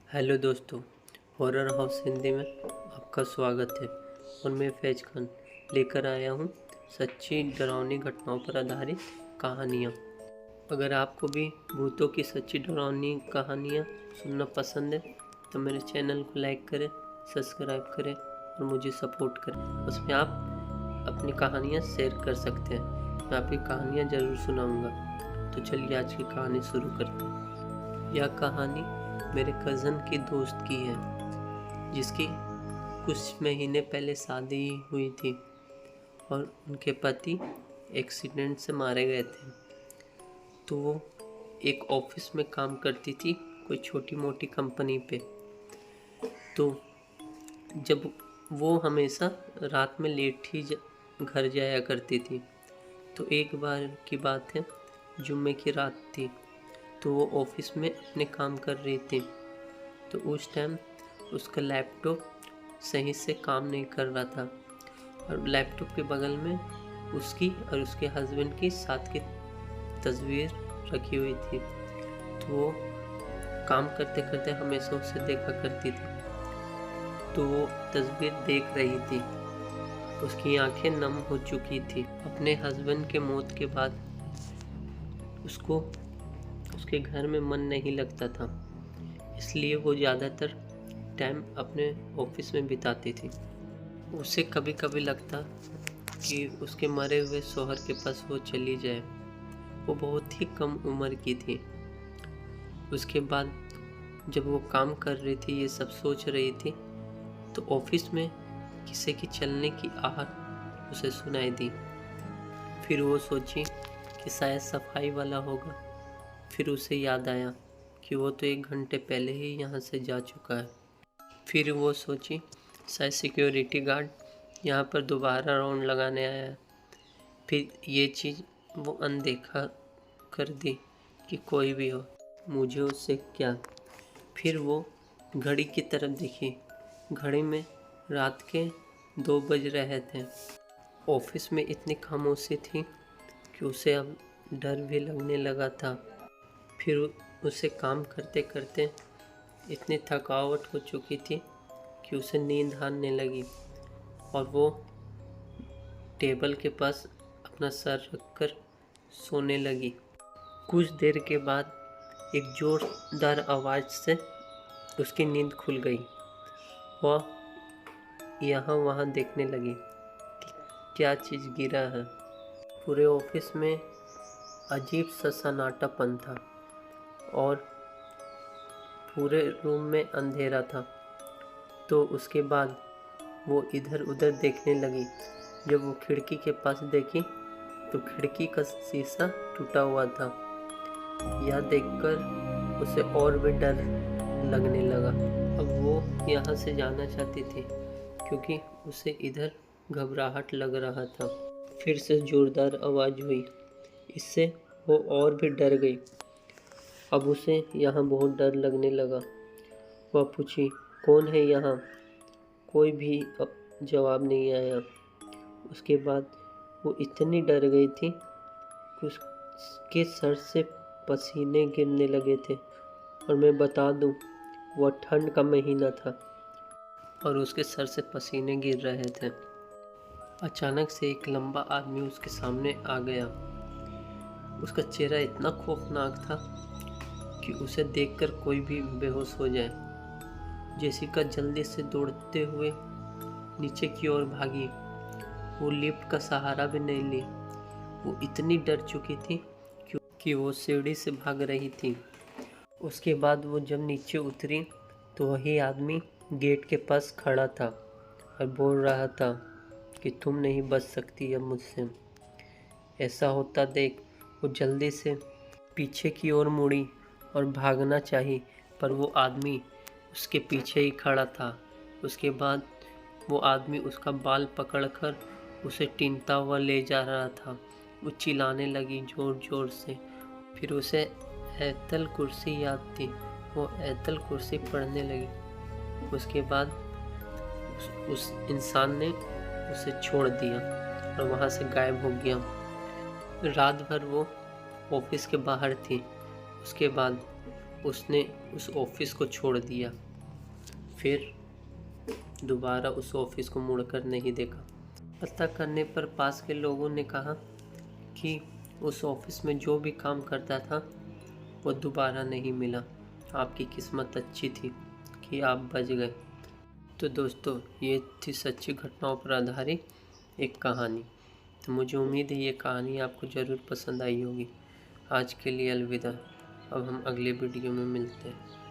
Hello दोस्तों, horror house Hindi में आपका स्वागत है। और मैं फैज खान लेकर आया हूँ सच्ची डरावनी घटनाओं पर आधारित कहानियाँ। अगर आपको भी भूतों की सच्ची डरावनी कहानियाँ सुनना पसंद है तो मेरे चैनल को लाइक करें, सब्सक्राइब करें और मुझे सपोर्ट करें। उसमें आप अपनी कहानियाँ शेयर कर सकते हैं। मैं आपकी कहानियाँ ज़रूर सुनाऊँगा। तो चलिए आज की कहानी शुरू करते हैं। यह कहानी मेरे कज़न की दोस्त की है, जिसकी कुछ महीने पहले शादी हुई थी और उनके पति एक्सीडेंट से मारे गए थे। तो वो एक ऑफिस में काम करती थी, कोई छोटी मोटी कंपनी पे। तो जब वो हमेशा रात में लेट ही घर जाया करती थी। तो एक बार की बात है, जुम्मे की रात थी। तो वो ऑफिस में अपने काम कर रही थी। तो उस टाइम उसका लैपटॉप सही से काम नहीं कर रहा था और लैपटॉप के बगल में उसकी और उसके हस्बैंड की साथ की तस्वीर रखी हुई थी। तो वो काम करते करते हमेशा उसे देखा करती थी। तो वो तस्वीर देख रही थी। उसकी आंखें नम हो चुकी थी। अपने हस्बैंड के मौत के बाद उसको उसके घर में मन नहीं लगता था, इसलिए वो ज़्यादातर टाइम अपने ऑफिस में बिताती थी। उसे कभी कभी लगता कि उसके मरे हुए शौहर के पास वो चली जाए। वो बहुत ही कम उम्र की थी। उसके बाद जब वो काम कर रही थी, ये सब सोच रही थी, तो ऑफिस में किसी की चलने की आहट उसे सुनाई दी। फिर वो सोची कि शायद सफाई वाला होगा। फिर उसे याद आया कि वो तो 1 घंटे पहले ही यहाँ से जा चुका है। फिर वो सोची शायद सिक्योरिटी गार्ड यहाँ पर दोबारा राउंड लगाने आया है। फिर ये चीज़ वो अनदेखा कर दी कि कोई भी हो, मुझे उससे क्या। फिर वो घड़ी की तरफ देखी। घड़ी में रात के 2 बज रहे थे। ऑफिस में इतनी खामोशी थी कि उसे अब डर भी लगने लगा था। फिर उसे काम करते करते इतनी थकावट हो चुकी थी कि उसे नींद आने लगी और वो टेबल के पास अपना सर रखकर सोने लगी। कुछ देर के बाद एक जोरदार आवाज़ से उसकी नींद खुल गई। वह यहाँ वहाँ देखने लगी कि क्या चीज़ गिरा है। पूरे ऑफिस में अजीब सा सन्नाटापन था और पूरे रूम में अंधेरा था। तो उसके बाद वो इधर उधर देखने लगी। जब वो खिड़की के पास देखी तो खिड़की का शीशा टूटा हुआ था। यह देखकर उसे और भी डर लगने लगा। अब वो यहाँ से जाना चाहती थी क्योंकि उसे इधर घबराहट लग रहा था। फिर से जोरदार आवाज़ हुई। इससे वो और भी डर गई। अब उसे यहाँ बहुत डर लगने लगा। वह पूछी, कौन है यहाँ? कोई भी जवाब नहीं आया। उसके बाद वो इतनी डर गई थी कि उसके सर से पसीने गिरने लगे थे। और मैं बता दूं, वह ठंड का महीना था और उसके सर से पसीने गिर रहे थे। अचानक से एक लंबा आदमी उसके सामने आ गया। उसका चेहरा इतना खौफनाक था कि उसे देखकर कोई भी बेहोश हो जाए। जेसिका जल्दी से दौड़ते हुए नीचे की ओर भागी। वो लिफ्ट का सहारा भी नहीं ली। वो इतनी डर चुकी थी कि वो सीढ़ी से भाग रही थी। उसके बाद वो जब नीचे उतरी तो वही आदमी गेट के पास खड़ा था और बोल रहा था कि तुम नहीं बच सकती अब मुझसे। ऐसा होता देख वो जल्दी से पीछे की ओर मुड़ी और भागना चाही, पर वो आदमी उसके पीछे ही खड़ा था। उसके बाद वो आदमी उसका बाल पकड़कर उसे टीनता हुआ ले जा रहा था। वो चिल्लाने लगी जोर जोर से। फिर उसे ऐतल कुर्सी याद थी। वो ऐतल कुर्सी पढ़ने लगी। उसके बाद उस इंसान ने उसे छोड़ दिया और वहाँ से गायब हो गया। रात भर वो ऑफिस के बाहर थी। उसके बाद उसने उस ऑफिस को छोड़ दिया। फिर दोबारा उस ऑफिस को मुड़कर नहीं देखा। पता करने पर पास के लोगों ने कहा कि उस ऑफिस में जो भी काम करता था वो दोबारा नहीं मिला। आपकी किस्मत अच्छी थी कि आप बच गए। तो दोस्तों, ये थी सच्ची घटनाओं पर आधारित एक कहानी। तो मुझे उम्मीद है ये कहानी आपको ज़रूर पसंद आई होगी। आज के लिए अलविदा। अब हम अगले वीडियो में मिलते हैं।